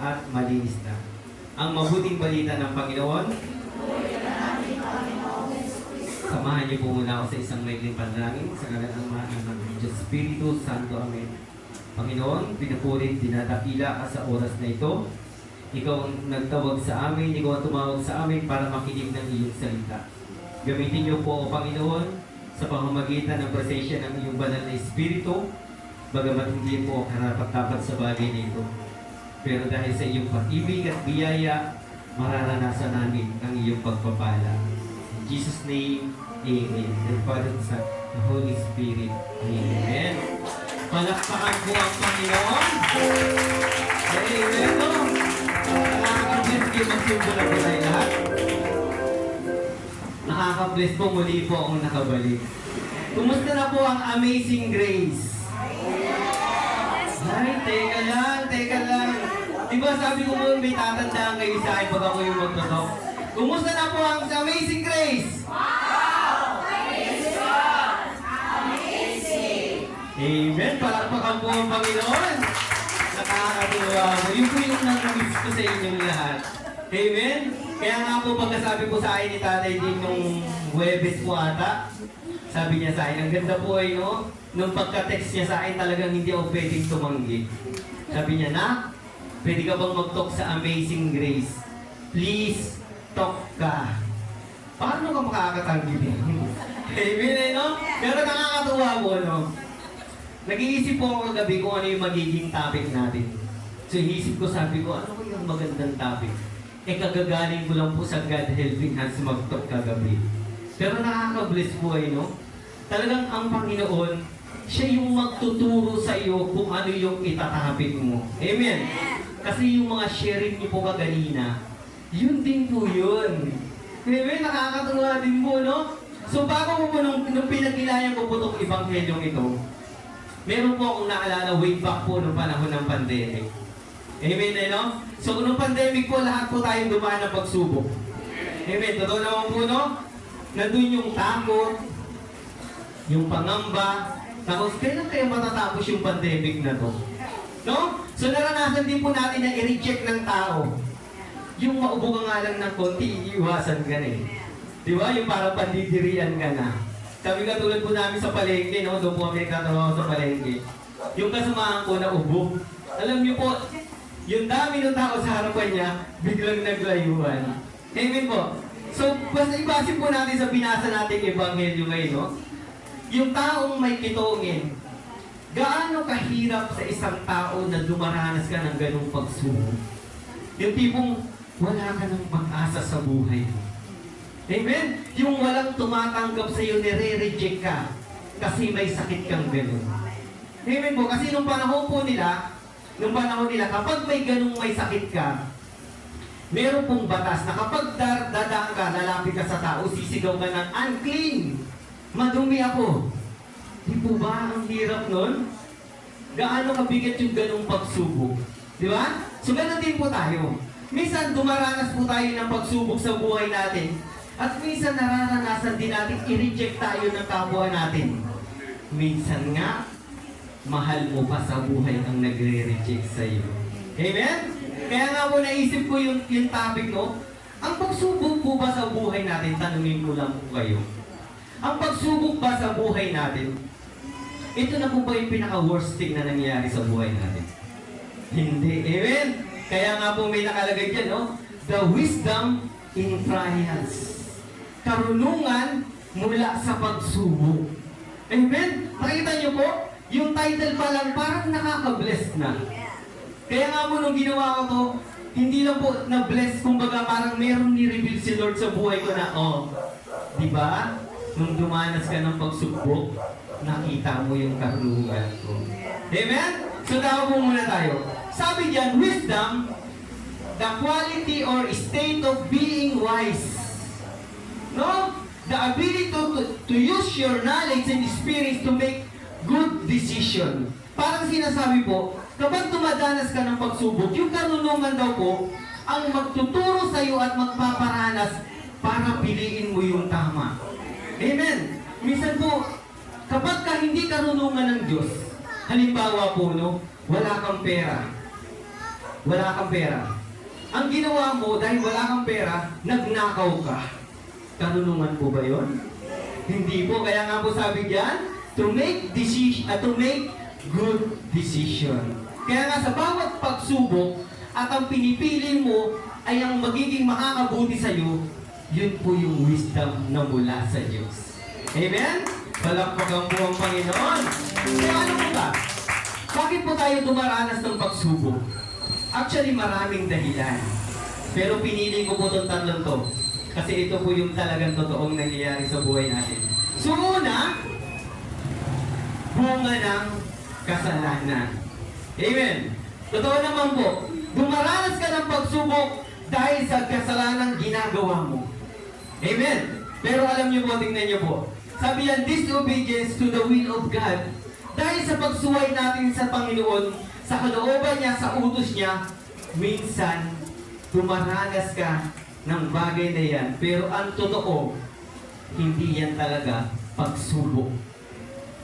at malinis na. Ang mabuting balita ng Panginoon, samahan niyo po muna ako sa isang maikling panalangin sa ngalan ng Ama ng Diyos Espiritu Santo. Amen. Panginoon, pinupurit, dinadakila ka sa oras na ito. Ikaw ang nagtawag sa amin, ikaw ang tumawag sa amin para makinig ng iyong salita. Gamitin niyo po, O Panginoon, sa pamamagitan ng presensya ng iyong banal na Espiritu, bagamat hindi po karapat-dapat sa bagay na ito. Pero dahil sa iyong pag-ibig at biyaya, mararanasan namin ang iyong pagpapala. In Jesus' name, Amen. The Father, Son, the Holy Spirit. Amen. Palakpakan po ang Panginoon. Amen. Nakaka-bless kayo magsimula po tayo lahat. Nakaka-bless po, muli po akong nakabalik. Kumusta na po ang Amazing Grace? Ay, teka lang. Diba sabi ko po, may tatandaan kayo sa akin pag ako yung magtotok. Kumusta na po ang Amazing Grace? Wow! Amazing! Amen! Palakpakan po ang Panginoon. Nakakatuwa po. Yun po yung nang-miss ko sa inyong lahat. Amen? Kaya nga po pagkasabi po sa akin ni Tatay din nung Huwebes po ata, sabi niya sa akin, ang ganda po ay no, nung pagka-text niya sa akin talagang hindi ako pwedeng tumanggi. Sabi niya, na, pwede ka bang mag-talk sa Amazing Grace? Please, talk ka. Paano ka makakatanggi din? Amen eh, no? Pero nakakatuwa po, no? Nag-iisip po ako kagabi kung ano yung magiging topic natin. So, iisip ko, sabi ko, ano ko yung magandang topic? Eh, kagagaling ko lang po sa God Helping Hands mag-talk kagabi. Pero nakaka-bless po ay, no? Talagang ang Panginoon, siya yung magtuturo sa iyo kung ano yung itatapik mo. Amen? Kasi yung mga sharing niyo po kaganina, yun din po yun. Amen? Nakakatuwa din po, no? So bago po nung pinagilayan ko po itong ebanghelyong ito, meron po akong naalala way back po nung panahon ng pandemic. Amen, eh, no? So nung pandemic po, lahat po tayong dumaan ng pagsubok. Amen? Totoo naman po, no? Nandun yung takot, yung pangamba, tapos kailan kaya matatapos yung pandemic na to? No? So naranasan din po natin na i-reject ng tao. Yung maubo ka nga lang ng konti, iiwasan ka na eh. Di ba? Yung parang pandidirian ka na. Sabi ka tulad po namin sa palengke, no? Doon po kami nagtatrabaho sa palengke. Yung kasamahan ko na ubo. Alam niyo po, yung dami ng tao sa harapan niya, biglang naglayuan. Amen po. So, basta ibasin po natin sa binasa nating ebanghelyo ngayon, no? Yung taong may kitongin, gaano kahirap sa isang tao na dumaranas ka ng ganong pagsubok? Yung tipong wala ka ng pag-asa sa buhay. Amen? Yung walang tumatanggap sa iyo, nire-reject ka kasi may sakit kang ganon. Amen po? Kasi nung panahon nila, kapag may ganong may sakit ka, meron pong batas na kapag dadaan ka, lalapit ka sa tao, sisigaw ka ng unclean. Madumi ako. Di po ba ang hirap nun? Gaano kabigat yung ganong pagsubok? Di ba? So ganun din po tayo. Minsan dumaranas po tayo ng pagsubok sa buhay natin. At minsan nararanasan din natin i-reject tayo ng kapwa natin. Minsan nga, mahal mo pa sa buhay ang nagre-reject sa iyo. Amen? Kaya nga po naisip ko yung topic, no? Ang pagsubok po ba sa buhay natin, tanungin ko lang po kayo. Ang pagsubok ba sa buhay natin, ito na po ba yung pinaka-worst thing na nangyayari sa buhay natin? Hindi. Amen? Kaya nga po may nakalagay dyan, no? The wisdom in trials. Karunungan mula sa pagsubok. Amen? Nakita niyo po, yung title pa lang parang nakaka-bless na. Kaya nga po nung ginawa ko to, hindi lang po na-bless, kumbaga parang meron ni-reveal si Lord sa buhay ko na, oh, di ba? Nung dumanas ka ng pagsubok, nakita mo yung karunungan ko. Amen? So daw po muna tayo. Sabi diyan, wisdom, the quality or state of being wise. No? The ability to use your knowledge and experience to make good decision. Parang sinasabi po, kapag dumadanas ka ng pagsubok, yung karunungan daw po, ang magtuturo sa iyo at magpaparanas para piliin mo yung tama. Amen. Minsan po, kapag ka hindi karunungan ng Diyos, halimbawa po, no, wala kang pera. wala kang pera. Ang ginawa mo dahil wala kang pera, nagnakaw ka. Karunungan po ba yun? Hindi po. Kaya nga po sabi diyan, to make good decision. Kaya nga sa bawat pagsubok at ang pinipili mo ay ang magiging makakabuti sa iyo, yun po yung wisdom na mula sa Diyos. Amen? Palakpakan po ang Panginoon. Kaya ano po ba? Bakit po tayo dumaranas ng pagsubok? Actually, maraming dahilan. Pero pinili ko po itong tatlong to. Kasi ito po yung talagang totoong nangyayari sa buhay natin. So una, bunga ng kasalanan. Amen. Totoo naman po, dumaranas ka ng pagsubok dahil sa kasalanang ginagawa mo. Amen. Pero alam niyo po, tingnan niyo po. Sabi yan, disobedience to the will of God. Dahil sa pagsuway natin sa Panginoon, sa kalooban niya, sa utos niya, minsan, dumaranas ka ng bagay na yan. Pero ang totoo, hindi yan talaga pagsubok.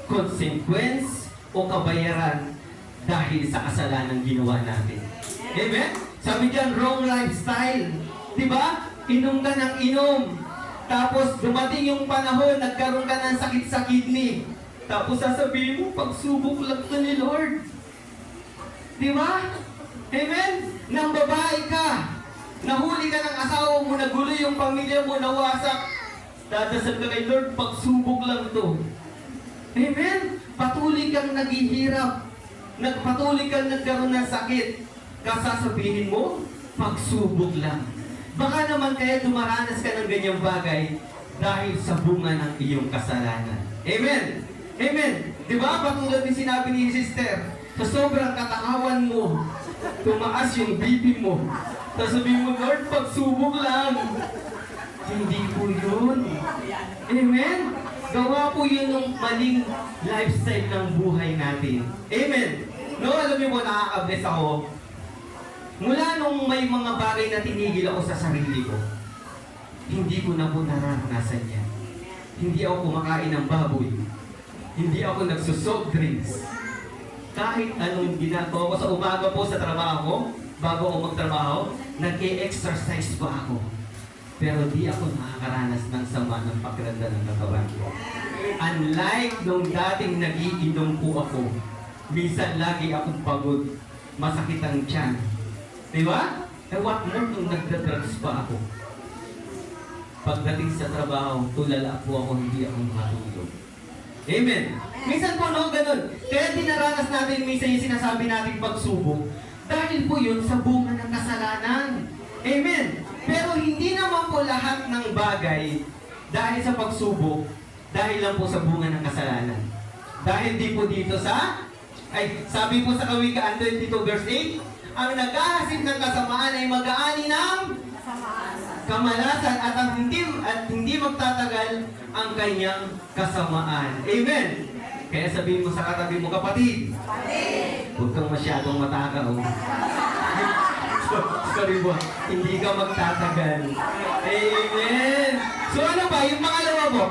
Consequence o kabayaran dahil sa kasalanang ginawa natin. Amen? Sabi dyan, wrong lifestyle. Diba? Inom ka ng inom. Tapos dumating yung panahon, nagkaroon ka ng sakit sa kidney. Tapos sasabihin mo, pagsubok lang to ni Lord. Diba? Amen? Nang babae ka, nahuli ka ng asawa mo, nagulo yung pamilya mo, nawasak. Dadasal ka kay Lord, pagsubok lang to. Amen? Patuloy kang naghihirap. Patuloy kang nagkaroon ng sakit. Kasasabihin mo, pagsubok lang. Baka naman kaya dumaranas ka ng ganyang bagay dahil sa bunga ng iyong kasalanan. Amen? Amen? Diba? Patulad din sinabi ni sister, sa sobrang katakawan mo, tumaas yung BP mo. Tapos sabihin mo, Lord, pagsubok lang. Hindi po yun. Amen? Gawa po yun ng maling lifestyle ng buhay natin. Amen? No, alam niyo po, nakaka-bless ako. Mula nung may mga bagay na tinigil ako sa sarili ko, hindi ko na po naranasan yan. Hindi ako kumakain ng baboy. Hindi ako nagsusoft drinks. Kahit anong ginagawa ko sa umaga po sa trabaho ko, bago ako magtrabaho, nag-e-exercise pa ako. Pero di ako nakakaranas ng sama ng pakiramdam ng katawan ko. Unlike nung dating nagiinom po ako, minsan lagi akong pagod, masakit ang tiyan. Diba? Eh what more nung nagda-drugs pa ako. Pagdating sa trabaho, tulala po ako, hindi ako matulog. Amen. Minsan po no, ganun. Kaya dinaranas natin minsan yung sinasabi nating pagsubok. Dahil po yun sa bunga ng kasalanan. Amen. Pero hindi naman po lahat ng bagay dahil sa pagsubok, dahil lang po sa bunga ng kasalanan. Dahil di po dito sa, sabi po sa Kawikaan 22 verse 8, ang naghahasin ng kasamaan ay mag-aani ng kamalasan at hindi magtatagal ang kanyang kasamaan. Amen. Kaya sabihin mo sa katabi mo, kapatid, huwag kang masyadong matakaw. Sorry po, hindi ka magtatagal. Amen. So ano ba, yung pangalawa po?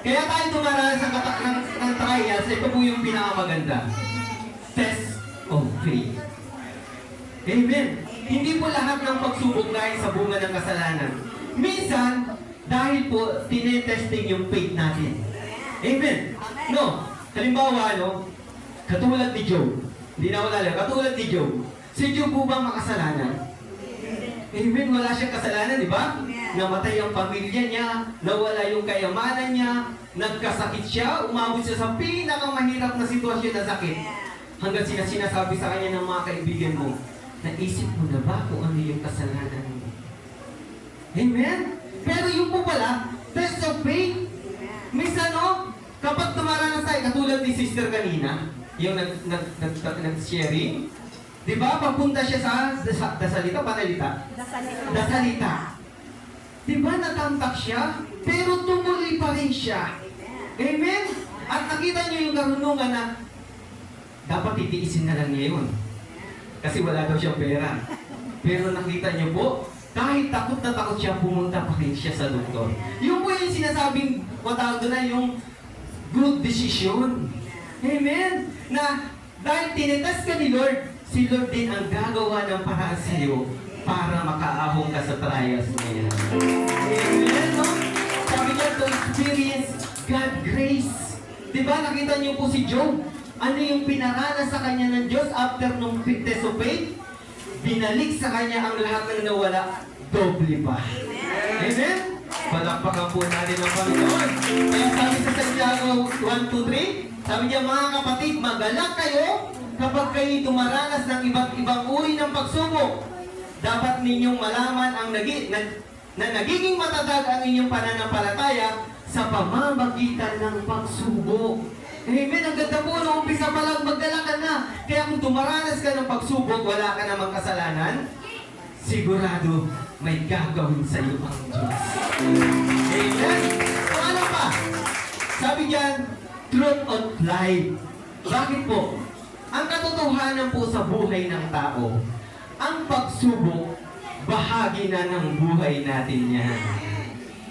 Kaya tayo tumaranas ng trials, ito po yung pinakamaganda. Test of faith. Amen. Hindi po lahat ng pagsubok dahil sa bunga ng kasalanan. Minsan, dahil po tinetesting yung faith natin. Amen. No, halimbawa, katulad ni Job. Hindi na wala lang. Katulad ni Job. Si Job po ba makasalanan? Amen. Wala siyang kasalanan, di ba? Namatay ang pamilya niya, nawala yung kayamanan niya, nagkasakit siya, umabot siya sa pinakamahirap na sitwasyon na sakit. Hanggang sinasabi sa kanya ng mga kaibigan mo, naisip mo na ba kung ano yung kasalanan mo? Amen? Pero yung po pala, test of faith. Minsan kapag tumaranas tayo, katulad ni sister kanina, yung nag-sharing, di ba, papunta siya sa Dasalita, Panalita? Dasalita. Di ba, natamtak siya, pero tumuloy pa rin siya. Amen? At nakita niyo yung karunungan na dapat titiisin na lang niya yun. Kasi wala daw siyang pera. Pero nakita niyo po, kahit takot na takot siya, pumunta pa rin siya sa doktor. Yung po yung sinasabing, matawag doon na yung good decision. Amen? Na dahil tinetest ka ni Lord, si Lord din ang gagawa ng paraan sa iyo para makaahon ka sa trials na yan. Amen, no? Sabi niya, to experience God grace. Diba, nakita niyo po si Job? Ano yung pinaranas sa kanya ng Diyos after nung test of faith? Binalik sa kanya ang lahat ng nawala, doble pa. Amen? Palakpakan po natin ang Panginoon. Kaya sabi sa Santiago 1:2-3, sabi niya, mga kapatid, magalak kayo kapag kayo dumaranas ng iba't ibang uri ng pagsubok. Dapat ninyong malaman ang na nagiging matatag ang inyong pananampalataya sa pamamagitan ng pagsubok. Amen. Ang ganda po, noong umpisa pa lang, magdala ka na. Kaya kung dumaranas ka ng pagsubok, wala ka namang kasalanan, sigurado may gagawin sa iyo ang Diyos. Amen. So ano pa? Sabi diyan, truth of life. Bakit po? Ang katotohanan po sa buhay ng tao, ang pagsubok, bahagi na ng buhay natin yan.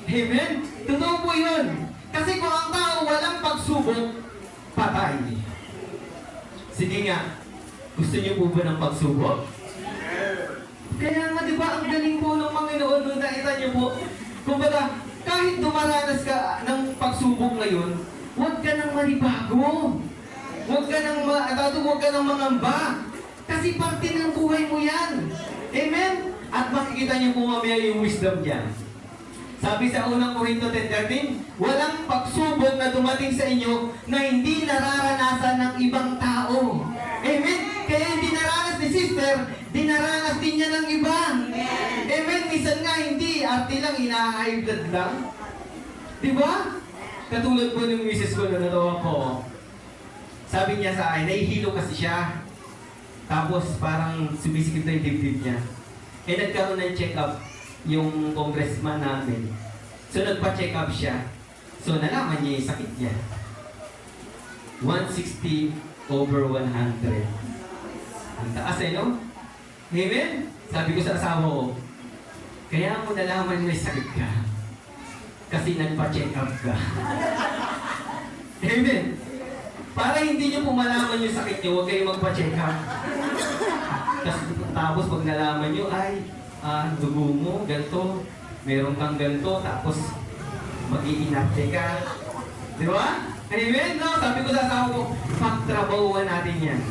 Amen? Totoo po yun. Kasi kung ang tao walang pagsubok, patay. Sige nga, gusto niyo po ba ng pagsubok? Kaya nga, di ba, ang galing po ng Panginoon nung nakita niyo po. Kumbaga, kahit dumaranas ka ng pagsubok ngayon, huwag ka nang manibago. Huwag ka nang mangamba. Kasi parte ng buhay mo yan. Amen? At makikita niyo po mamaya yung wisdom niya. Sabi sa unang Korinto 10:13, walang pagsubok na dumating sa inyo na hindi nararanasan ng ibang tao. Amen? Kaya hindi naranas ni sister, dinaranas din niya ng iba. Amen? Minsan nga hindi, arte lang, ina-high blood lang. Diba? Katulad po ng misis ko na natawa ko. Sabi niya sa akin, nahihilo kasi siya. Tapos parang sumisikip na yung dibdib niya. Eh nagkaroon ng check-up yung congressman namin. So nagpa-check up siya. So nalaman niya yung sakit niya. 160/100. Ang taas no? Amen? Sabi ko sa asawa ko, kaya mo nalaman may sakit ka. Kasi nagpa-check up ka. Amen? Para hindi niyo po malaman yung sakit niyo, huwag kayong magpa-check up. Tapos pag nalaman niyo, ay, dugo mo, ganito, meron kang ganito, tapos mag-iinarte ka. Di ba? Amen? No? Sabi ko sa asawa ko, pagtrabahuan natin yan.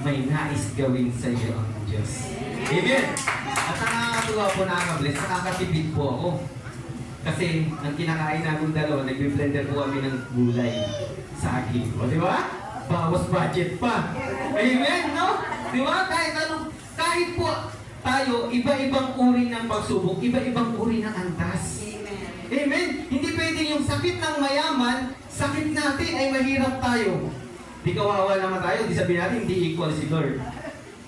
May nais gawin sa iyo ang Diyos. Amen? At nakakatuwa po, nakakabless, nakakatipid po ako. Kasi ang kinakain namin dalawa, nag-blender po kami ng gulay. Saging. O di ba? Bawas budget pa. Amen? No? Di ba? Kahit po tayo, iba-ibang uri ng pagsubok, iba-ibang uri ng antas. Amen? Hindi pwede yung sakit ng mayaman, sakit natin ay mahirap tayo. Di kawawa naman tayo, di sabihin natin, hindi equal si Lord.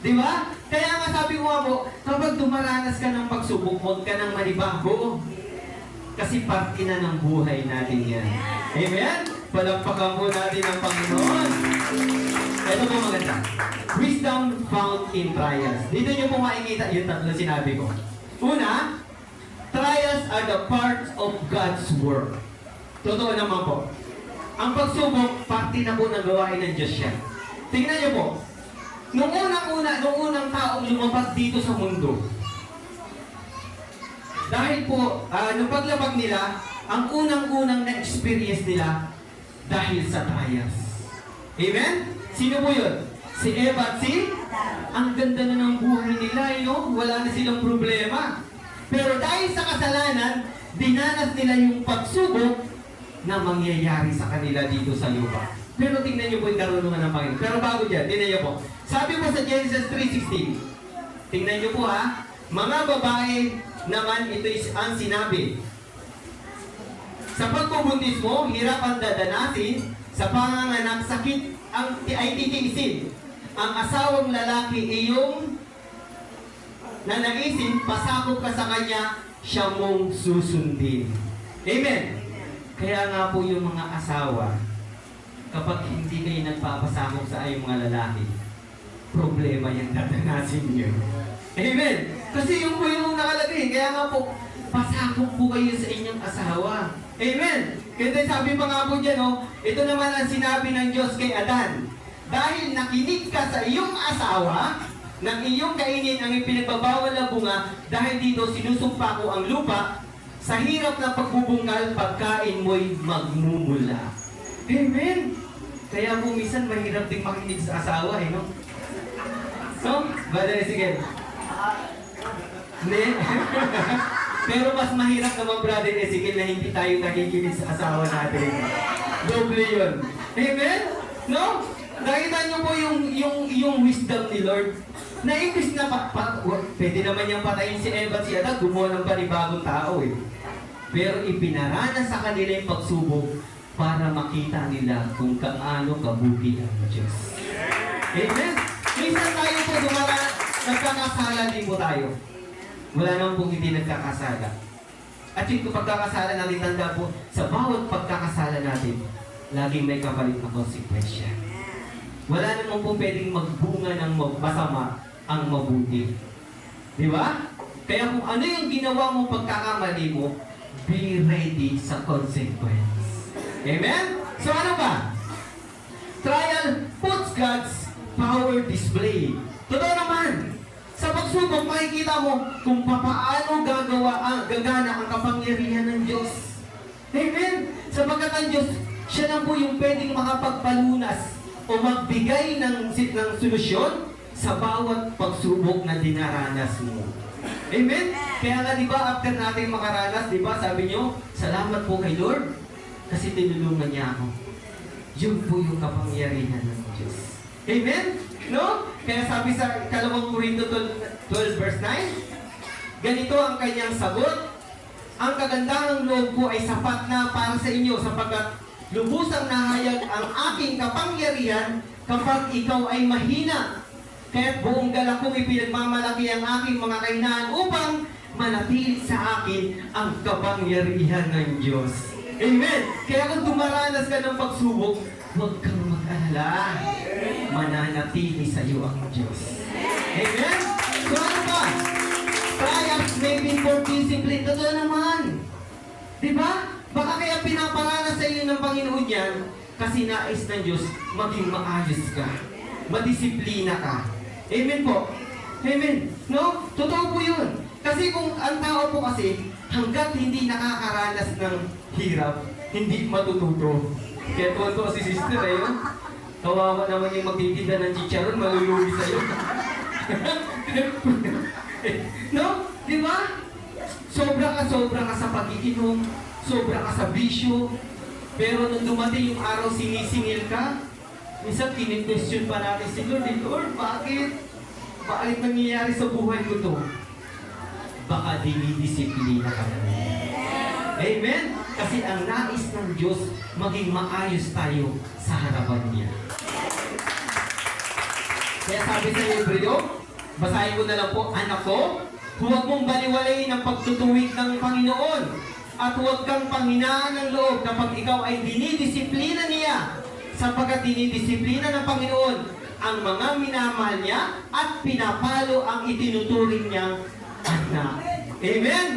Di ba? Kaya nga sabi ko nga po, kapag dumaranas ka ng pagsubok, huwag ka nang manibago. Kasi parte na ng buhay natin yan. Amen? Palakpakan po natin ang Panginoon. Ito po maganda. Wisdom found in trials. Dito nyo po makikita yung tatlo sinabi ko. Una, trials are the part of God's work. Totoo naman po. Ang pagsubok, parte na po ng gawain ng Diyos siya. Tingnan nyo po. Nung unang taong lumabas dito sa mundo, dahil po, nung paglabag nila, ang unang-unang na-experience nila dahil sa trials. Amen? Sino po yun? Si Eva at si? Ang ganda na ng buhay nila, no? Wala na silang problema. Pero dahil sa kasalanan, dinanas nila yung pagsubok na mangyayari sa kanila dito sa lupa. Pero tingnan niyo po yung karunungan ng Panginoon. Pero bago dyan, tingnan niyo po. Sabi po sa Genesis 3:16, tingnan niyo po mga babae naman ito ang sinabi. Sa pagkubuntis mo, hirap ang dadanasin, sa panganganak, sakit ay titiisin. Ang asawang lalaki iyong nanaisin, pasakop ka sa kanya, siya mong susundin. Amen? Kaya nga po yung mga asawa, kapag hindi kayo nagpapasakop sa ayong mga lalaki, problema yung dadanasin nyo. Amen? Kasi yung po yung nakalagay, kaya nga po, pasakop po kayo sa inyong asawa. Amen? Kaya sabi pa nga po dyan, ito naman ang sinabi ng Diyos kay Adan. dahil nakinig ka sa iyong asawa, ng iyong kainin ang ipinagbabawal na bunga, dahil dito sinusumpa ko ang lupa, sa hirap ng pagbubungkal, pagkain mo'y magmumula. Amen! Kaya po minsan mahirap din makinig sa asawa, no? So, Brother Ezekiel. Hindi. Pero mas mahirap naman, Brother Ezekiel, na hindi tayo nakikinig sa asawa natin. Doble yun. Amen? No? Nakita niyo po yung wisdom ni Lord. Na imbis na pwede naman niyang patayin si Eva at si Adan, gumawa ng panibagong tao eh. Pero ipinaranas sa kanila yung pagsubok para makita nila kung kaano kabuti ang Diyos. Amen? Minsan tayo po nagkakasala din po tayo. Wala naman pong hindi nagkakasala. At yung pagkakasala natin, tanda po, sa bawat pagkakasala natin, laging may kapalit na konsekwensya. Wala naman po pwedeng magbunga ng masama ang mabuti. Di ba? Kaya kung ano yung ginawa mo pagkakamali mo, be ready sa consequence. Amen? So ano ba? Trial puts God's power display. Totoo naman. Sa pagsubok, makikita mo kung paano gagana ang kapangyarihan ng Diyos. Amen? Sapagkat ang Diyos, siya lang po yung pwedeng makapagpalunas o magbigay ng solusyon sa bawat pagsubok na dinaranas mo. Amen? Kaya nga diba, after natin makaranas, diba, sabi nyo, salamat po kay Lord kasi tinulungan niya ako. Yun po yung kapangyarihan ng Diyos. Amen? No? Kaya sabi sa 2 Corinto 12 verse 9, ganito ang kanyang sagot, ang kagandahang loob ko ay sapat na para sa inyo sapagkat lubusang nahayag ang aking kapangyarihan kapag ikaw ay mahina. Kaya't buong galak kong ipinagmamalaki ang aking mga kahinaan upang manatili sa akin ang kapangyarihan ng Diyos. Amen! Kaya kung dumaranas ka ng pagsubok, huwag kang mag-alala. Mananatili sa iyo ang Diyos. Amen? So ano ba? Trials may be for discipline. Totoo naman. Diba? Baka kaya pinaparanas sa iyo ng Panginoon yan kasi nais ng Diyos maging maayos ka. Madisiplina ka. Amen po. Amen. No? Totoo po yun. Kasi kung ang tao po kasi, hanggat hindi nakakaranas ng hirap, hindi matututo. Kaya tuwan-tuwa si sister eh. Kawawa naman yung magtitinda ng chicharon, malulugi sa'yo. No? Di ba? Sobra ka sa pag-iinom, sobra ka sa bisyo, pero nung dumating yung araw sinisingil ka, minsan kini-question pa natin si Lord, Lord, bakit? Bakit nangyayari sa buhay ko to? Baka dinidisiplina ka na. Amen? Kasi ang nais ng Diyos, maging maayos tayo sa harapan niya. Kaya sabi sa Hebreo, basahin ko na lang po, anak ko, huwag mong baliwalayin ang pagtutuwid ng Panginoon at huwag kang panghinaan ng loob kapag ikaw ay dinidisiplina niya sapagkat dinidisiplina ng Panginoon ang mga minamahal niya at pinapalo ang itinuturing niyang anak. Amen?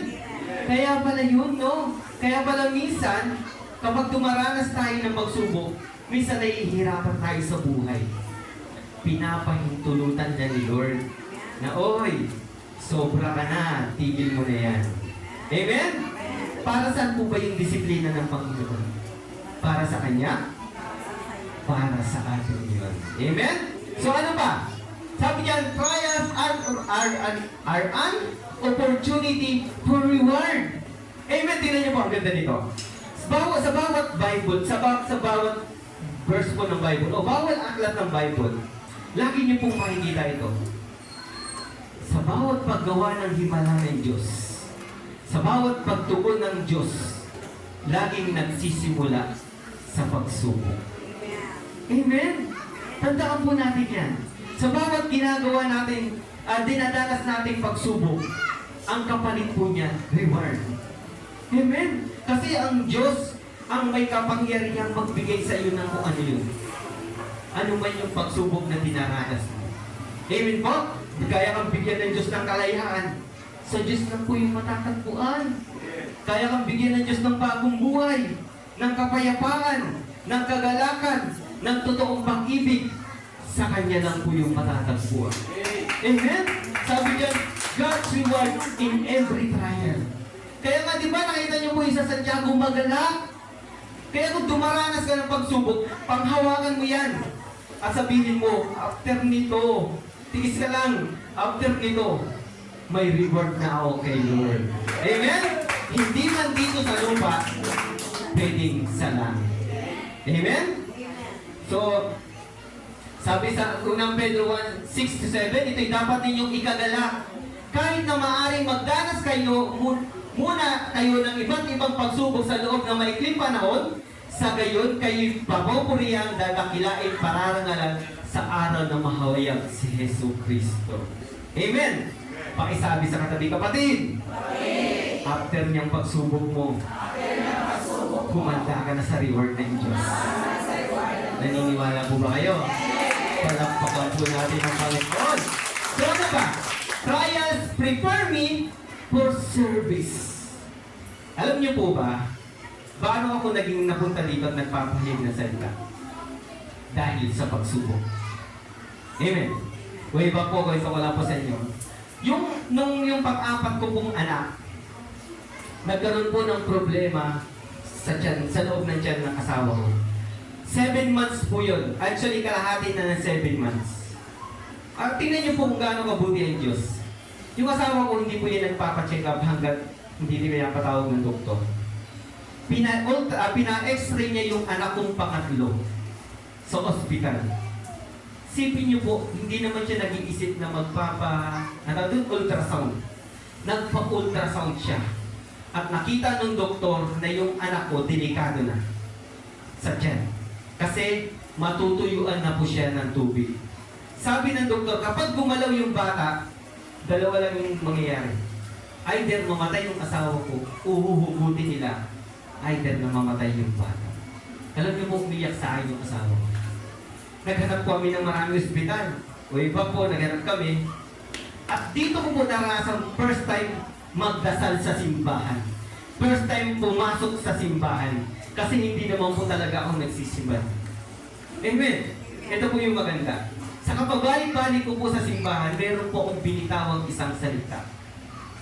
Kaya pala yun, no? Kaya pala minsan, kapag dumaranas tayo ng pagsubok, minsan nahihirapan tayo sa buhay. Pinapahintulutan niya ni Lord na, oy, sobra ka na, tigil mo na yan. Amen? Para saan po ba yung disiplina ng Panginoon? Para sa Kanya? Para sa atin yun. Amen? So ano ba? Sabi niyan, trials are an opportunity for reward. Amen? Tingnan niyo po, ang ganda nito. Sa bawat Bible, sa bawat verse po ng Bible, o bawat aklat ng Bible, lagi niyo pong makikita ito. Sa bawat paggawa ng himala ng Diyos, sa bawat pagtugon ng Diyos, laging nagsisimula sa pagsubok. Amen? Tandaan po natin yan. Sa bawat ginagawa natin, dinadanas nating pagsubok, ang kapalit po niya, reward. Amen? Kasi ang Diyos, ang may kapangyarihan magbigay sa iyo ng kung ano yun. Ano man yung pagsubok na dinaranas mo. Amen po? Kaya kang bigyan ng Diyos ng kalayaan. Sa Diyos lang po yung matatagpuan. Kaya kang bigyan ng Diyos ng bagong buhay, ng kapayapaan, ng kagalakan, ng totoong pag-ibig. sa Kanya lang po yung matatagpuan. Amen? Sabi diyan, God's reward in every trial. Kaya nga, di ba, nakita niyo po yung sa Santiago magalak? Kaya kung dumaranas ka ng pagsubok, panghawakan mo yan. At sabihin mo, after nito, tiis ka lang, after nito, may reward na ako kay Lord. Amen? Hindi man dito sa lupa, pwedeng sa langit. Amen? So, sabi sa unang Pedro 1:6-7, ito'y dapat ninyong ikagalak. Kahit na maaaring magdanas kayo, muna kayo ng iba't ibang pagsubok sa loob ng maikling panahon, sa gayon kayo'y papupuriyang dadakilain pararangalan sa araw na mahawayag si Hesus Kristo. Amen? Pakisabi sa katabi, kapatid, after niyang pagsubok mo, kumanda ka na sa reward ng Diyos. Naniniwala po ba kayo? Palakpakan po natin ang Panginoon. So ano ba? Trials prepare me for service. Alam niyo po ba, paano ako naging napunta dito at nagpapahayag ng salita? Dahil sa pagsubok. Amen. Way back po, kaysa wala po sa inyo. Yung pang-apat ko pong anak, nagkaroon po ng problema sa loob ng tiyan ng asawa ko. 7 months po yun. Actually, kalahati na ng 7 months. Tingnan niyo po kung gaano kabuti ang Diyos. Yung asawa ko, hindi po yan nagpapacheck up hanggat hindi nila patawag ng doktor. Pina-x-ray niya yung anak kong pangatlo sa ospital. Sipin niyo po, hindi naman siya nag-iisip na ultrasound. Nagpa-ultrasound siya. At nakita ng doktor na yung anak ko, delikado na sa tiyan. Kasi matutuyuan na po siya ng tubig. Sabi ng doktor, kapag gumalaw yung bata, dalawa lang yung mangyayari. Either mamatay yung asawa ko, uhuhugutin nila, either na mamatay yung bata. Alam niyo po, umiyak sa akin yung asawa ko. Naghanap kami ng maraming ospital. O iba po, naghanap kami. At dito ko po naranasan first time magdasal sa simbahan. First time pumasok sa simbahan. Kasi hindi naman po talaga ako nagsisimba. Amen. Ito po yung maganda. Sa kapabalik-balik ko po sa simbahan, meron po akong binitawang isang salita.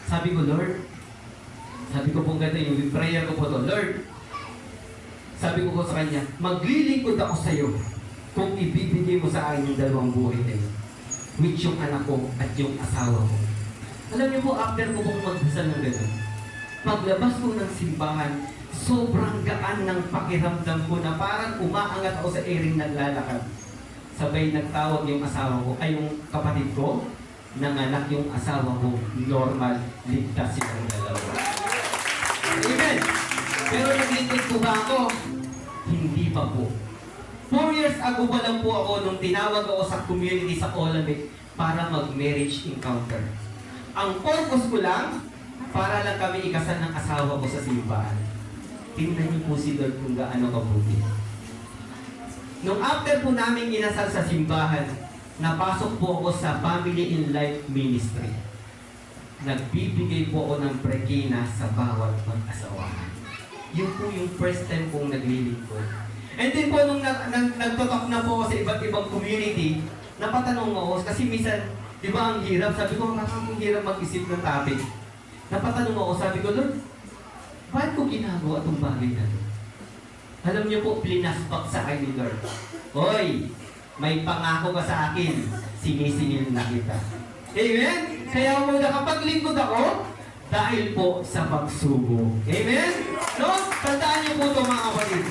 Sabi ko, Lord, sabi ko po ganda yung prayer ko po to, Lord, sabi ko po sa Kanya, maglilingkod ako sa iyo kung ibibigay mo sa akin yung dalawang buhay na yun. Which yung anak ko at yung asawa ko. Alam niyo po, after ko pong magdasal ng gano'n, paglabas ko ng simbahan, sobrang gaan ng pakiramdam ko na parang umaangat ako sa airing naglalakad. Sabay nagtawag yung asawa ko, ay yung kapatid ko, nanganak yung asawa ko, normal, ligtas silang dalawa. Amen! Pero naglingkod po ba ako? Hindi pa po. 4 years ago pa lang po ako nung tinawag ako sa community sa Olympic para mag-marriage encounter. Ang purpose ko lang, para lang kami ikasal ng asawa ko sa simbahan. Tingnan niyo po si Lord kung gaano kabuti. Nung after po namin inasal sa simbahan, napasok po ako sa Family in Life Ministry. Nagbibigay po ako ng prekina sa bawat mag-asawahan. Yun po yung first time pong naglilingkod. And then po, nung nagtotalk na po ako sa iba't ibang community, napatanong ako, kasi minsan, di ba ang hirap? Sabi ko, ang hirap mag-isip ng topic. Napatanong ako, sabi ko, Lord, bakit ko ginagawa itong bagay na ito? Alam niyo po, plinaspak sa akin ni Lord. Hoy, may pangako ka sa akin, sinisingil na kita. Amen? Kaya mo nakapaglingkod ako, dahil po sa pagsubok. Amen? No? Tandaan niyo po ito mga kapatid.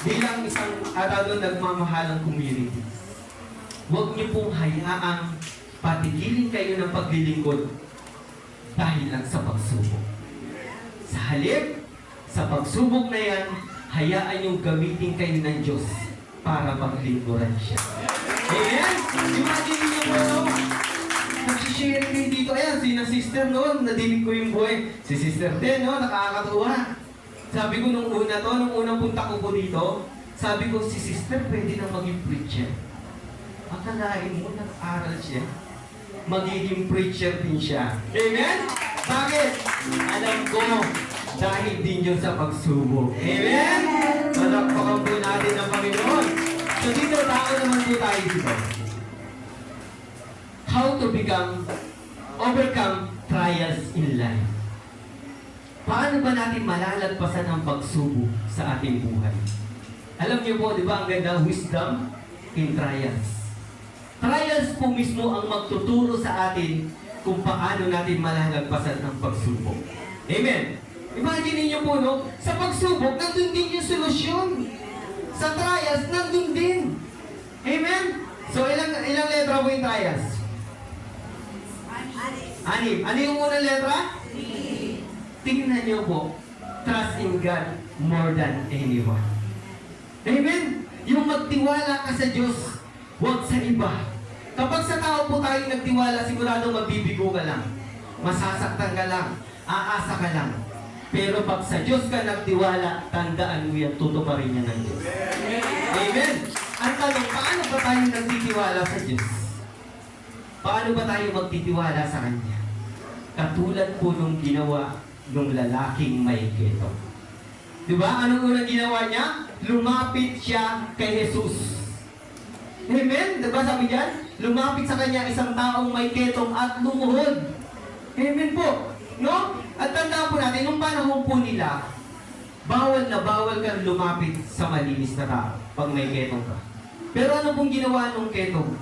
Bilang isang nagmamahalang community. Huwag niyo pong hayaang patigilin kayo ng paglilingkod dahil lang sa pagsubok. Sa halip, sa pagsubok na yan, hayaan niyong gamitin kayo ng Diyos para paglingkuran siya. Amen? Imagine niyo po, nagsishare kayo dito. Ayan, si sister noon, nadinig ko yung buhay. Si sister din, no? Nakakatuwa. Sabi ko nung unang punta ko po dito, sabi ko, si sister pwede na maging preacher. Akalain mo, nag-aral siya. Magiging preacher din siya. Amen? Bakit? Alam ko, dahil din yun sa pagsubok. Amen? Malakpakan po natin ang Panginoon. So dito, tao naman po tayo dito. how to overcome trials in life. Paano ba natin malalagpasan ang pagsubok sa ating buhay? Alam niyo po, di ba, ang ganda, wisdom in trials. Trials po mismo ang magtuturo sa atin kung paano natin malalagpasan ang pagsubok. Amen? Imagine niyo po, no? Sa pagsubok, nandun din yung solusyon. Sa trials, nandun din. Amen? So, ilang letra po yung trials? 6. Ano yung unang letra? Tingnan niyo po, trust in God more than anyone. Amen? Yung magtiwala ka sa Diyos, huwag sa iba. Kapag sa tao po tayo nagtiwala, sigurado mabibigo ka lang. Masasaktan ka lang. Aasa ka lang. Pero pag sa Diyos ka nagtiwala, tandaan mo yan, tutuparin niya ng Diyos. Amen? Ang tanong, paano ba tayo nagtitiwala sa Diyos? Paano ba tayo magtitiwala sa Kanya? Katulad po nung ginawa nung lalaking may keto. Diba? Anong unang ginawa niya? Lumapit siya kay Jesus. Amen? Diba sabi diyan? Lumapit sa kanya isang taong may ketong at lumuhod. Amen po. No? At tandaan po natin, nung panahon po nila, bawal na bawal kang lumapit sa malinis na tao pag may ketong ka. Pero ano pong ginawa nung ketong?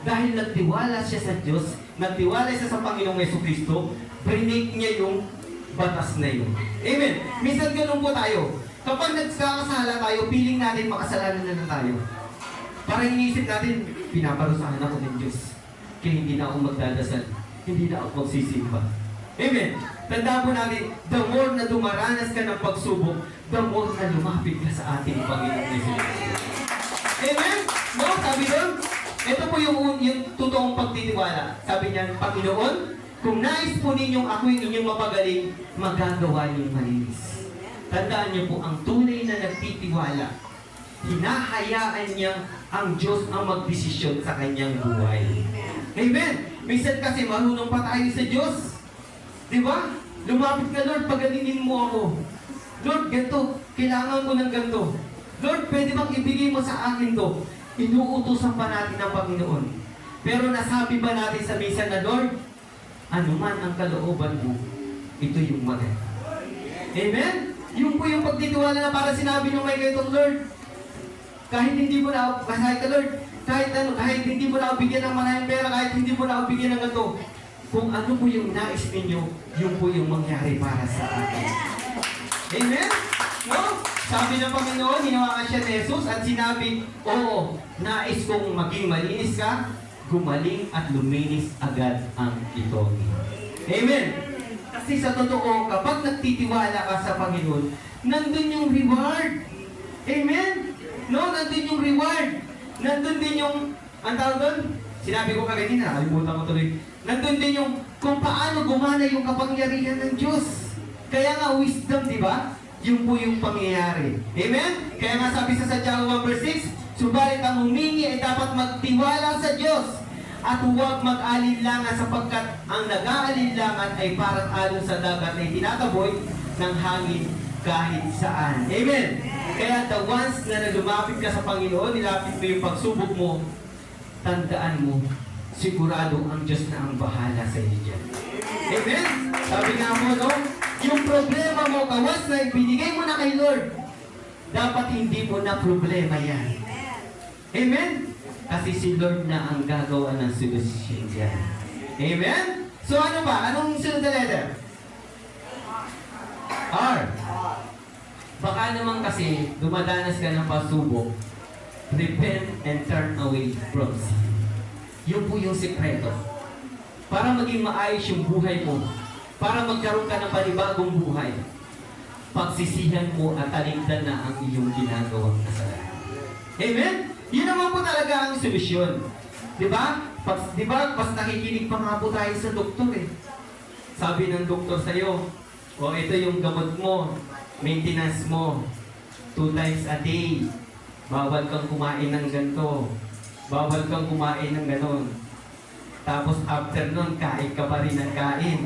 Dahil nagtiwala siya sa Diyos, nagtiwala siya sa Panginoong Jesucristo, brinake niya yung batas na yun. Amen. Minsan ganun po tayo. Kapag nagkakasala tayo, feeling natin makasalanan na tayo. Parang iniisip natin, pinaparusahan ako ng Diyos. Kaya hindi na ako magdadasal. Hindi na ako magsisimba. Amen. Tandaan po natin, the more na dumaranas ka ng pagsubok, the more na lumapit ka sa ating Panginoon Jesus. Amen? No? Sabi doon, ito po yung totoong pagtitiwala. Sabi niya, Panginoon, kung nais po ninyong ako'y inyong mapagaling, magagawa niyong malinis. Tandaan niyo po, ang tunay na nagtitiwala, hinahayaan niya ang Diyos ang magdesisyon sa kanyang buhay. Amen? Minsan kasi marunong pa tayo sa Diyos. Di ba? Lumapit ka, Lord, pagalingin mo ako. Lord, ganito, kailangan mo ng ganito. Lord, pwede bang ibigay mo sa akin to? Inuutosan pa natin ng Panginoon. Pero nasabi ba natin sa misa na, Lord, ano man ang kalooban mo, ito yung maganda. Amen? Yung po yung pagtitiwala na para sinabi ng may ganitong, Lord, kahit hindi mo na ako, Lord, kahit hindi mo na ako bigyan ng maraming pera, kahit hindi mo na ako bigyan ng ganito, kung ano po yung nais ninyo, yung po yung mangyari para sa akin. Amen? No? Sabi ng Panginoon, hinawakan siya ni Jesus at sinabi, oo, nais kong maging malinis ka, gumaling at luminis agad ang ito. Amen? Kasi sa totoo, kapag nagtitiwala ka sa Panginoon, nandun yung reward. Amen? No, nandun yung reward. Nandun din yung, ang tawag doon? Sinabi ko kanina, nakalimutan ko tuloy. Nandun din yung kung paano gumana yung kapangyarihan ng Diyos. Kaya nga wisdom, di ba? Yung po yung pangyayari. Amen? Kaya nga sabi sa Santiago 1:6, subalit ang humingi ay dapat magtiwala sa Diyos at huwag mag-alinlangan sapagkat ang nag-aalinlangan ay parang alon sa dagat na tinataboy ng hangin kahit saan. Amen? Kaya the ones na lumapit ka sa Panginoon, nilapit mo yung pagsubok mo, tandaan mo, sigurado ang Diyos na ang bahala sa iyo dyan. Amen? Sabi nga mo, no? Yung problema mo, kawas na ibinigay mo na kay Lord, dapat hindi mo na problema yan. Amen? Kasi si Lord na ang gagawa ng solusyon dyan. Amen? So ano ba? Anong sunod na letter? R. Baka naman kasi dumadanas ka ng pasubok, repent and turn away from sin. Yun po yung sekreto. Para maging maayos yung buhay mo, para magkaroon ka ng panibagong buhay, pagsisihan mo at taligdan na ang iyong ginagawang kasalanan. Amen? Yun naman po talaga ang solusyon. Diba? Pas nakikinig pa nga po tayo sa doktor eh. Sabi ng doktor sa'yo, ito yung gamot mo, maintenance mo, 2 times a day. Bawal kang kumain ng ganito. Bawal kang kumain ng ganon. Tapos after nun, kain ka pa rin ng kain.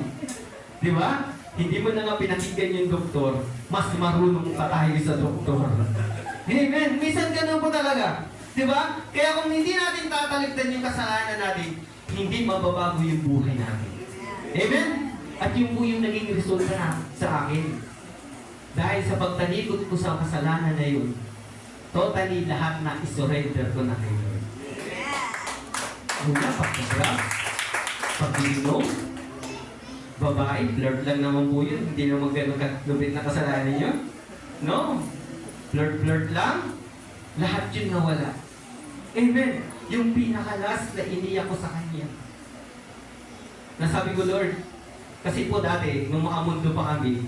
Di ba? Hindi mo na nga pinakinggan yung doktor, mas marunong pa tayo sa doktor. Amen? Minsan ganun po talaga. Di ba? Kaya kung hindi natin tatalikdan yung kasalanan natin, hindi mababago yung buhay natin. Amen? At yung po yung naging resulta na sa akin. Dahil sa pagtalikod ko sa kasalanan na yun, totally lahat na isurrender ko na kay Lord. Una, pagka-drugs, pag-inom, babae, flirt lang naman po yun. Hindi naman ganun kalubit na kasalanan yun. No? Flirt lang. Lahat yun nawala. Amen. Yung pinakalas na iniyak ko sa Kanya. Nasabi ko, Lord, kasi po dati, nung makamundo pa kami,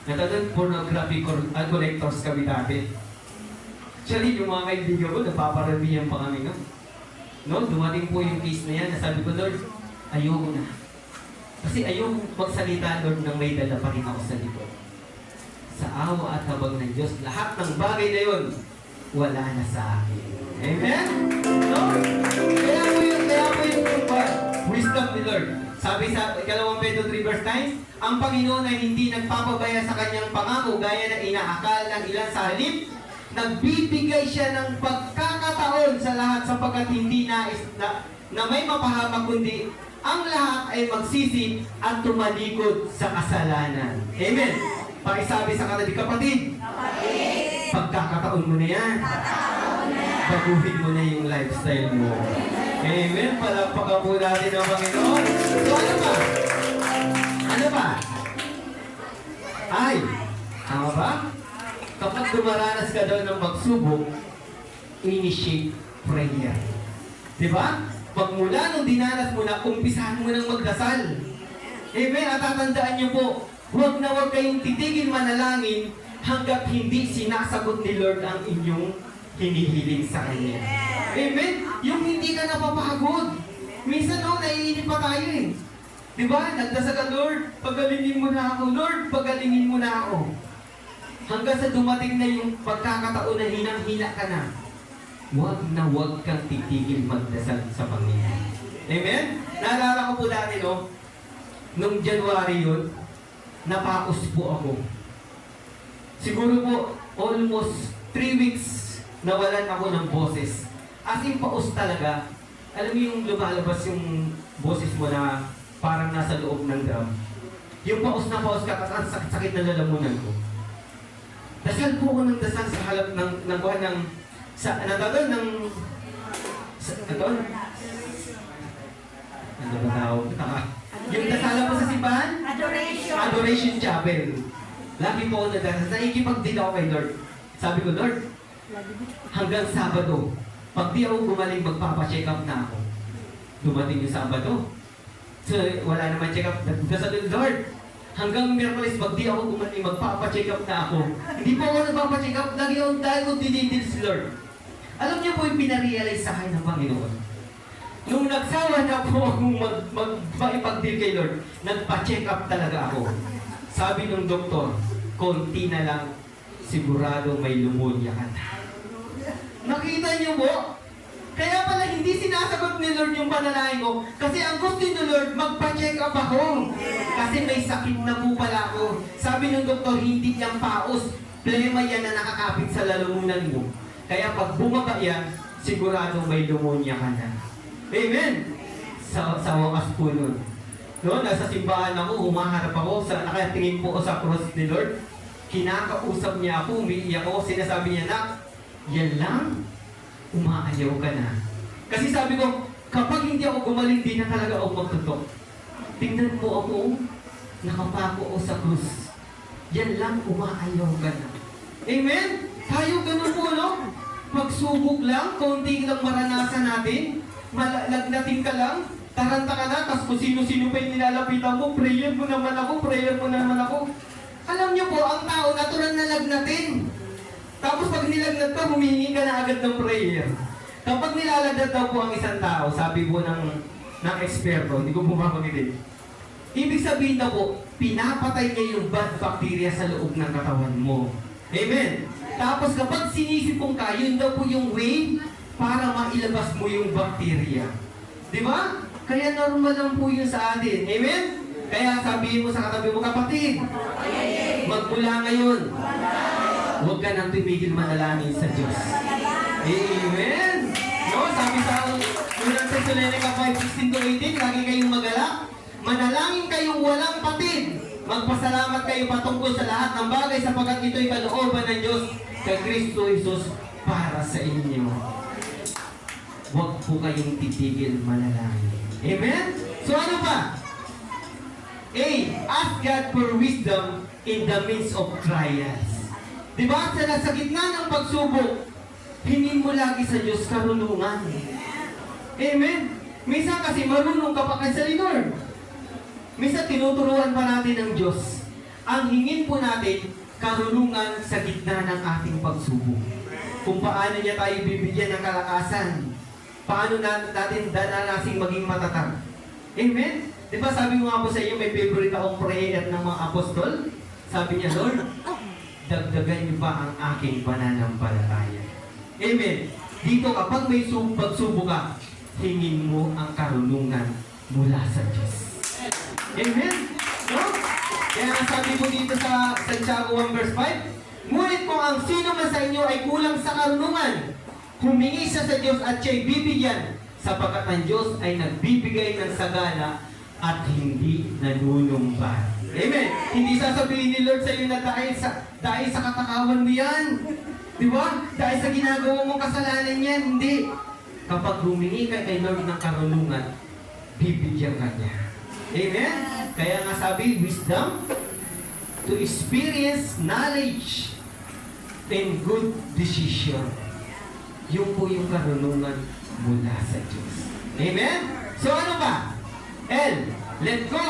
natagang pornography collectors kami dati. Actually, yung mga kaibigan ko, napaparamihan pa kami, no? No, dumating po yung case na yan. Nasabi ko, Lord, ayoko na. Kasi ayoko magsalita, Lord, nang may dala pa rin ako sa likod. Sa awa at habag ng Diyos, lahat ng bagay na yun, wala na sa akin. Amen? No? Kaya po yung wisdom ni Lord. Sabi sa 2 Pedro 3 verse 9, ang Panginoon ay hindi nagpapabaya sa kanyang pangako gaya ng inaakal ng ilan sa halip. Nagbibigay siya ng pagkakataon sa lahat sapagkat hindi nais na may mapahamak kundi ang lahat ay magsisi at tumalikod sa kasalanan. Amen. Pakisabi sa katabi, kapatid, pagkakataon mo na yan. Baguhin mo na yung lifestyle mo. Amen. Palakpakan po natin ang Panginoon. So ano ba? Ano ba? Ay, tama ba? Kapag dumaranas ka daw ng magsubok, initiate prayer. Diba? Pagmula nung dinanas mo na, umpisahan mo ng magdasal. Amen? At tatandaan niyo po, huwag na huwag kayong titigil manalangin hanggat hindi sinasagot ni Lord ang inyong hinihiling sa Kanya. Amen? Yung hindi ka napapagod. Minsan naiinip pa tayo eh. Diba? Nagdasal ka, Lord, pagalingin mo na ako. Lord, pagalingin mo na ako. Hanggang sa dumating na yung pagkakataon na hinang-hina ka na huwag kang titigil magdasal sa Panginoon. Amen? Naalala ko po dati, no? Nung January yun, napaus po ako. Siguro po, almost 3 weeks nawalan ako ng boses. As in, paus talaga. Alam mo yung lumalabas yung boses mo na parang nasa loob ng drum. Yung paus na paus ka, kasi ang sakit-sakit na lalamunan ko. Dasal po ako ng dasal sa halap ng buwan ng nagagawin ng ano ba tawag? Yung dasal po sa simbahan? Adoration Chapel. Lagi po ako nadasal. Naikipag-deal ako kay Lord. Sabi ko, Lord, hanggang Sabado, pag di ako gumaling, magpapacheck up na ako. Dumating yung Sabado. So, wala naman check up. Dasal ko, Lord, hanggang Miyerkules, pag di ako gumaling, magpapacheck up na ako. Hindi po ako nagpapacheck up, lagi ako dahil ko dinidil si Lord. Alam niyo po yung pinarealize sa akin ng Panginoon. Nung nagsawa na po akong mag-ipag-deal kay Lord, nagpa-check up talaga ako. Sabi ng doktor, konti na lang, sigurado may pneumonia ka na. Nakita niyo po? Kaya pala hindi sinasagot ni Lord yung panalangin ko. Kasi ang gusto ni Lord, magpa-check up ako. Kasi may sakit na po pala ako. Sabi ng doktor, hindi niyang paus. Plema yan na nakakapit sa lalamunan mo. Kaya pag bumaba yan, sigurado may pneumonia ka na. Amen? Sa wakas po nun. No, nasa simbahan ako, humaharap ako, nakatingin po ako sa cross ni Lord. Kinakausap niya ako, umiiyak ako, sinasabi niya, Nak, yan lang, umaayaw ka na. Kasi sabi ko, kapag hindi ako gumaling, di na talaga ako magtutok. Tingnan mo ako, nakapako ako sa krus. Yan lang, umaayaw ka na. Amen? Tayo ganun po, no? Pagsubok lang, konti lang maranasan natin, malagnatin ka lang, taranta ka na, tapos kung sino-sino pa yung nilalapitan mo, prayer mo naman ako, prayer mo naman ako. Alam niyo po, ang tao, natural na lagnatin. Tapos pag nilagnat ka, humingi ka na agad ng prayer. Kapag nilalagnat daw po ang isang tao, sabi po ng eksperto, hindi ko bumabangitin. Ibig sabihin na po, pinapatay niya yung bad bacteria sa loob ng katawan mo. Amen? Tapos kapag sinisipong ka, yun daw po yung way para mailabas mo yung bacteria. Di ba? Kaya normal lang po yun sa atin. Amen? Kaya sabihin mo sa katabi mo, kapatid, magmula ngayon, huwag ka nang tumigil manalangin sa Diyos. Amen? No, sabi sa unang Thessalonica 5:16-18, lagi kayong magalak. Manalangin kayong walang patid. Magpasalamat kayo patungkol sa lahat ng bagay sapagkat ito'y kalooban ng Diyos kay Kristo Jesus para sa inyo. Huwag po kayong titigil manalangin. Amen? So ano pa? A. Ask God for wisdom in the midst of trials. Diba? Sa gitna ng pagsubok, hingin mo lagi sa Diyos karunungan. Amen? Minsan kasi marunong ka pa kay sa Lord. Minsan tinuturuan pa natin ng Diyos. Ang hingin po natin, karunungan sa gitna ng ating pagsubok. Kung paano niya tayo bibigyan ng kalakasan. Paano natin dananasing maging matatag. Amen? Diba sabi ko nga po sa inyo, may favorite akong prayer ng mga apostol. Sabi niya, Lord, dagdagan niyo pa ang aking pananampalataya. Amen. Dito kapag may pagsubok ka, hingin mo ang karunungan mula sa Diyos. Amen? No? Kaya nga sabi po dito sa Santiago 1:5, ngunit kung ang sino man sa inyo ay kulang sa karunungan, humingi siya sa Diyos at siya'y bibigyan, sapagkat ang Diyos ay nagbibigay ng sagana at hindi nanunumbat. Amen. Hindi sasabihin ni Lord sa iyo na dahil sa katakawan mo yan. Di ba? Dahil sa ginagawa mong kasalanan yan. Hindi. Kapag humingi ka kay Lord ng karunungan, bibigyan ka niya. Amen? Kaya nga sabi, wisdom to experience knowledge and good decision. Yung po yung karunungan mula sa Diyos. Amen? So ano ba? L. Let go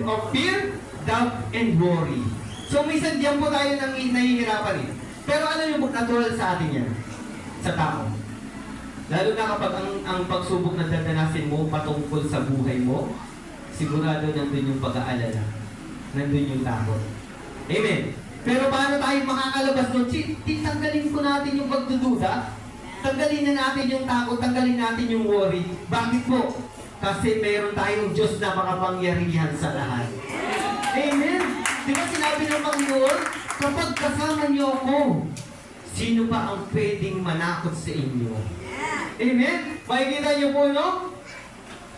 of fear, doubt, and worry. So minsan diyan po tayo nahihirapan rin. Pero ano yung natural sa atin yan? Sa tao. Lalo na kapag ang pagsubok na dadanasin mo patungkol sa buhay mo, sigurado nandun yung pag-aalala. Nandun yung takot. Amen. Pero paano tayo makakalabas doon? Tanggalin ko natin yung pagdududa. Tanggalin na natin yung takot. Tanggalin natin yung worry. Bakit po? Kasi meron tayong Diyos na makapangyarihan sa lahat. Amen? Di ba sinabi ng Panginoon, kapag kasama niyo ako, sino pa ang pwedeng manakot sa inyo? Amen? Makikita niyo po, no?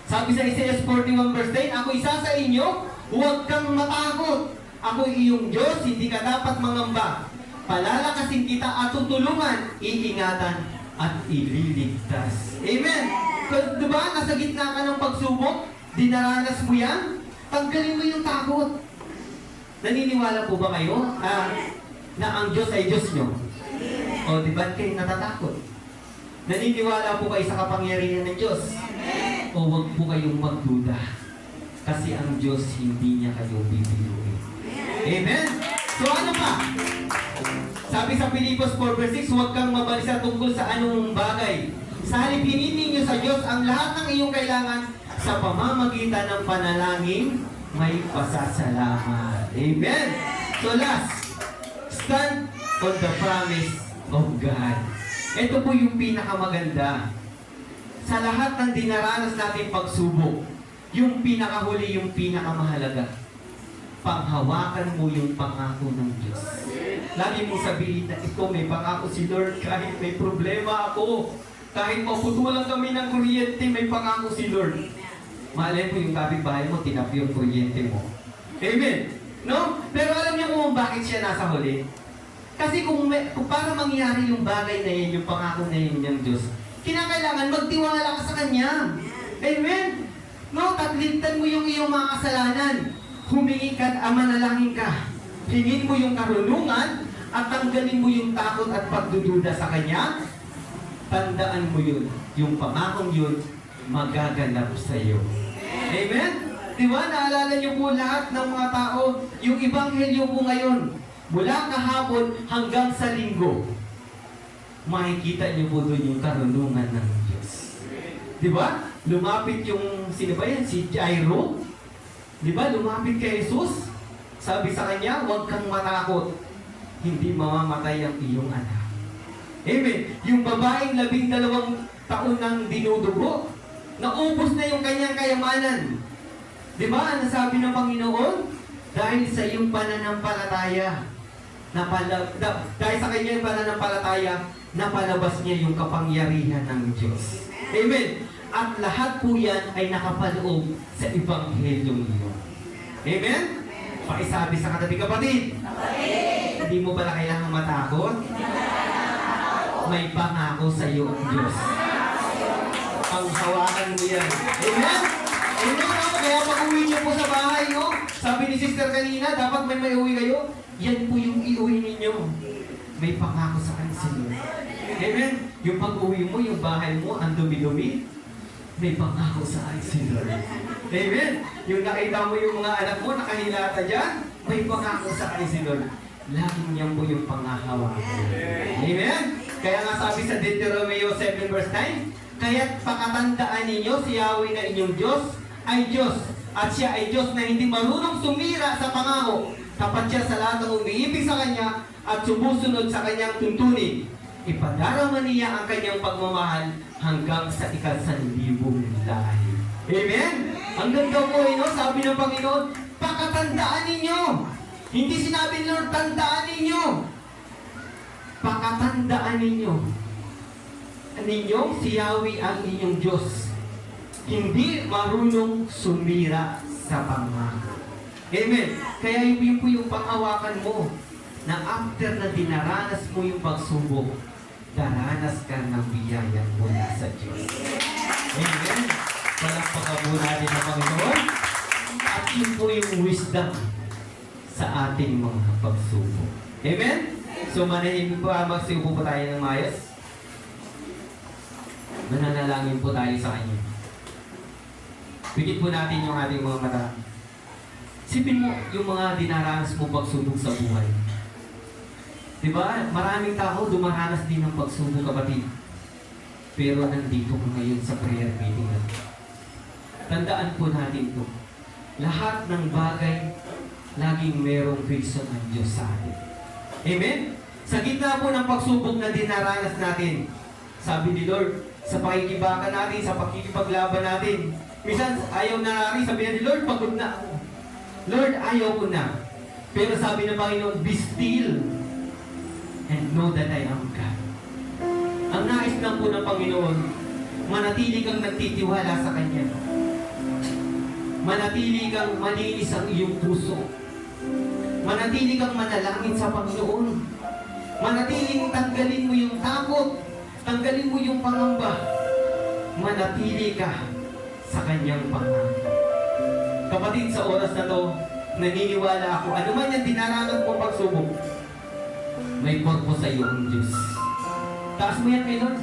Sabi sa Isaiah 41:10, ako isa sa inyo, huwag kang matakot. Ako iyong Diyos, hindi ka dapat mangamba. Palalakasin kita at tutulungan, iingatan at ililigtas. Amen? Diba, nasa gitna ka ng pagsubok, dinaranas mo yan, tanggalin mo yung takot. Naniniwala po ba kayo na ang Diyos ay Diyos nyo? O di ba't kayo natatakot? Naniniwala po kayo sa kapangyarihan ng Diyos? O huwag po kayong magduda. Kasi ang Diyos hindi niya kayo bibiluin. Amen? So ano pa? Sabi sa Pilipos 4:6, huwag kang mabalisa tungkol sa anong bagay. Sa halip hiniling niyo sa Diyos ang lahat ng iyong kailangan sa pamamagitan ng panalangin, may pasasalamat. Amen? So last, stand on the promise of God. Ito po yung pinakamaganda. Sa lahat ng dinaranas natin pagsubok, yung pinakahuli, yung pinakamahalaga, panghawakan mo yung pangako ng Diyos. Lagi mong sabihin na ito, may pangako si Lord kahit may problema ako. Kahit maputulan kami ng kuryente, may pangako si Lord. Malay mo yung kapitbahay mo, tinapi yung kuryente mo. Amen? No? Pero alam niyo kung bakit siya nasa huli? Kasi kung para mangyari yung bagay na yan, yung pangako na yun ng Diyos, kinakailangan magtiwala ka sa Kanya. Amen? No? Taglitan mo yung iyong mga kasalanan. Humingi ka at manalangin ka. Hingin mo yung karunungan at tanggalin mo yung takot at pagdududa sa Kanya. Tandaan mo yun. Yung pangakong yun, magaganap sa iyo. Amen? Diba? Naalala niyo po lahat ng mga tao, yung ebanghelyo po ngayon, mula kahapon hanggang sa linggo, makikita niyo po doon yung karunungan ng Diyos. Diba? Lumapit yung, sino ba yan? Si Jairo. Diba? Lumapit kay Jesus. Sabi sa kanya, huwag kang matakot. Hindi mamamatay ang iyong anak. Amen. Yung babaeng 12 taon nang dinudugo, naubos na yung kanyang kayamanan. Di ba? Ano sabi ng Panginoon? Dahil sa iyong pananampalataya, dahil sa kanyang pananampalataya, napalabas niya yung kapangyarihan ng Diyos. Amen. At lahat po yan ay nakapaloob sa Ebanghelyo niyo. Amen? Pakisabi sa katabi kapatid. Hindi mo pala kailangang matakot? May pangako sa iyo ang Diyos. Panghawakan mo yan. Amen? Amen, no? Kaya pag-uwi niyo po sa bahay, no? Sabi ni sister kanina, dapat may uwi kayo. Yan po yung iuwi ninyo. May pangako sa kanya sa iyo. Amen? Yung pag-uwi mo, yung bahay mo, ang dumi-dumi, may pangako sa akin si Lord. Amen? Yung nakita mo yung mga anak mo, nakahilata dyan, may pangako sa akin si Lord. Laging niyan po yung pangahawakan. Amen? Kaya nga sabi sa Deuteronomy 7 verse 9, kaya't pakatandaan ninyo si Yahweh na inyong Diyos ay Diyos, at siya ay Diyos na hindi marunong sumira sa pangako, tapat siya sa lahat ng umiibig sa Kanya at sumusunod sa Kanyang tuntunin. Ipadarama niya ang Kanyang pagmamahal hanggang sa ika-1,000 lahi. Amen? Ang ganda po, no? Sabi ng Panginoon, pakatandaan ninyo. Hindi sinabi ni Lord, tandaan ninyo. Pakatandaan ninyo. Ninyong si Yahweh ang inyong Diyos. Hindi marunong sumira sa pangako. Amen? Kaya yun po yung panghawakan mo na after na dinaranas mo yung pagsubok, daranas ka ng biyaya mula sa Diyos. Amen? Palakpakan po natin ang Panginoon. At yun po yung wisdom sa ating mga pagsubok. Amen? So manahimik po, magsiupo po tayo ng mayos. Mananalangin po tayo sa Kanya. Bigit po natin yung ating mga mata. Sipin mo yung mga dinaranas mo pagsubok sa buhay. Diba? Maraming tao dumaranas din ng pagsubok, kapatid. Pero nandito ko ngayon sa prayer meeting natin. Tandaan po natin to. Lahat ng bagay, laging merong reason ng Diyos sa atin. Amen? Sa gitna po ng pagsubok na dinaranas natin, sabi ni Lord, sa pakikibaka natin, sa pakikipaglaban natin, minsan ayaw na rin, sabi ni Lord, pagod na ako. Lord, ayaw ko na. Pero sabi ng Panginoon, be still and know that I am God. Ang nais lang po ng Panginoon, manatili kang nagtitiwala sa Kanya. Manatili kang malinis ang iyong puso. Manatili kang manalangin sa Panginoon. Manatiling tanggalin mo yung takot. Tanggalin mo yung pangamba. Manatili ka sa Kanyang pangako. Kapatid, sa oras na to, naniniwala ako, ano man yung dinaranas mo pagsubok, may purpose sa iyo ang Diyos. Taas mo yan kay Lord.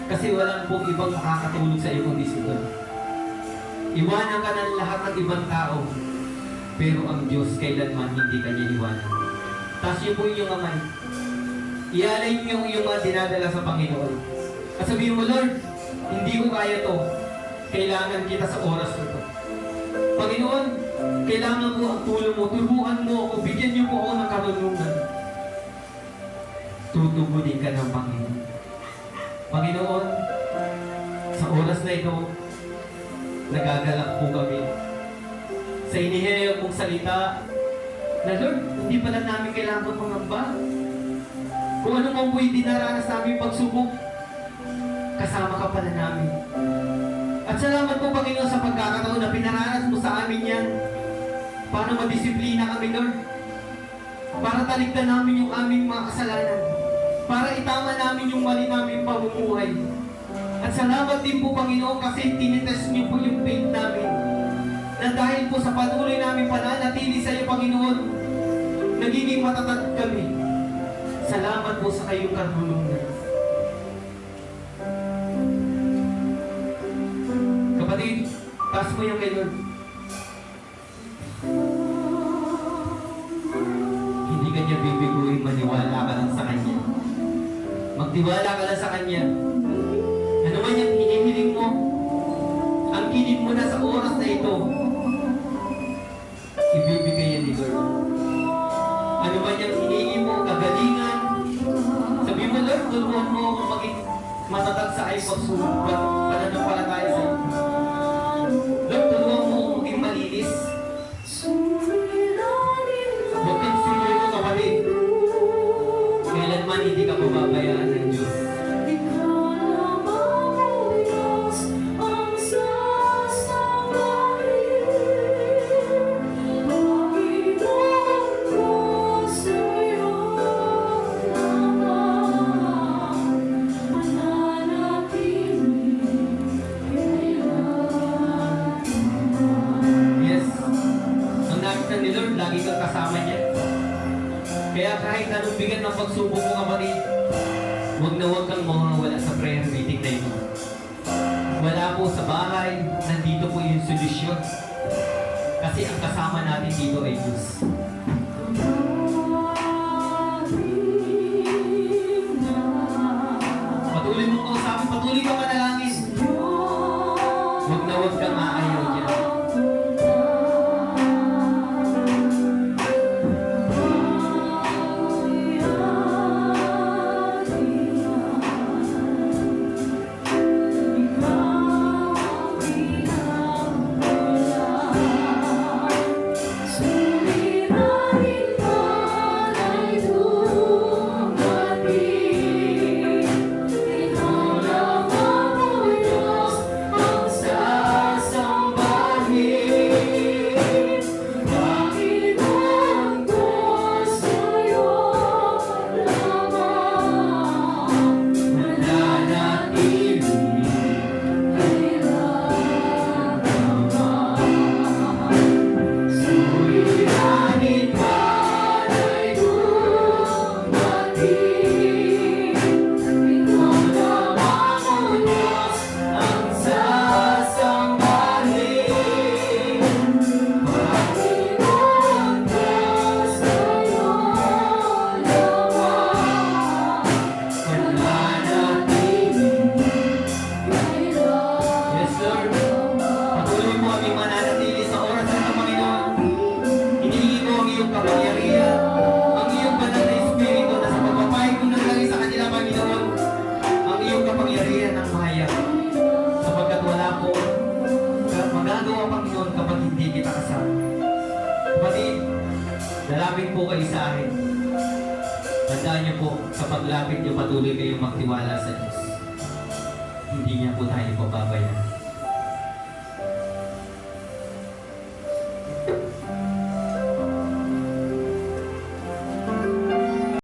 Kasi walang pong ibang makakatulog sa iyo kundi si Lord. Iwanan ka ng lahat ng ibang tao, pero ang Diyos kailanman hindi kanya iwanan. Taas niyo po yung kamay. Ialay niyo yung mga dinadala sa Panginoon. At sabihin mo, Lord, hindi ko kaya to. Kailangan kita sa oras na to. Panginoon, kailangan mo ang tulong mo. Turuan mo ako. Bigyan niyo po ako ng karunungan. Tutugunin ka ng Panginoon. Panginoon, sa oras na ito, nagagalak po kami. Sa inihayag mong salita, na Lord, hindi pala namin kailangan pangamba. Kung ano man po'y dinaranas namin pagsubok, kasama ka pala namin. At salamat po, Panginoon, sa pagkakataon na pinaranas mo sa amin yan para madisiplina kami, Lord. Para taligtan namin yung aming mga kasalanan. Para itama namin yung mali namin pamumuhay. At salamat din po, Panginoon, kasi tinitest niyo po yung faith namin. Na dahil po sa patuloy namin pananatili sa iyo, Panginoon, nagiging matatag kami. Salamat po sa kayong karunungan. Kapatid, taas mo yung kay Lord. Hindi ka niya bibiguin, maniwala ka lang sa Kanya. Magtiwala ka lang sa Kanya. Ano man yung hinihiling mo, ang kinig mo na sa oras na ito, ibibigay yan ni Lord. Ano man yung hinihingi mo, kagalingan, sabi mo, Lord, tulungan mo ako maging matatag sa ay pagsulong, pananampalataya sa iyo. Lord, tulungan mo ako maging malinis. Huwag kang sumulit mo, kapatid. Kailanman hindi ka mababayaan. ni Lord, lagi kang kasama niya. Kaya kahit anong bigat ng pagsubok mo, kapatid, huwag na huwag kang mawawala sa prayer meeting na ito. Wala po sa bahay, nandito po yung solusyon. Kasi ang kasama natin dito ay Diyos. Patuloy mong kausapin, patuloy kang manalangin. Huwag na huwag kang aayaw dyan. Lalapit po kayo sa akin. Tandaan niyo po, sa paglapit niyo patuloy kayong magtiwala sa Diyos. Hindi niya po tayo pababayaan.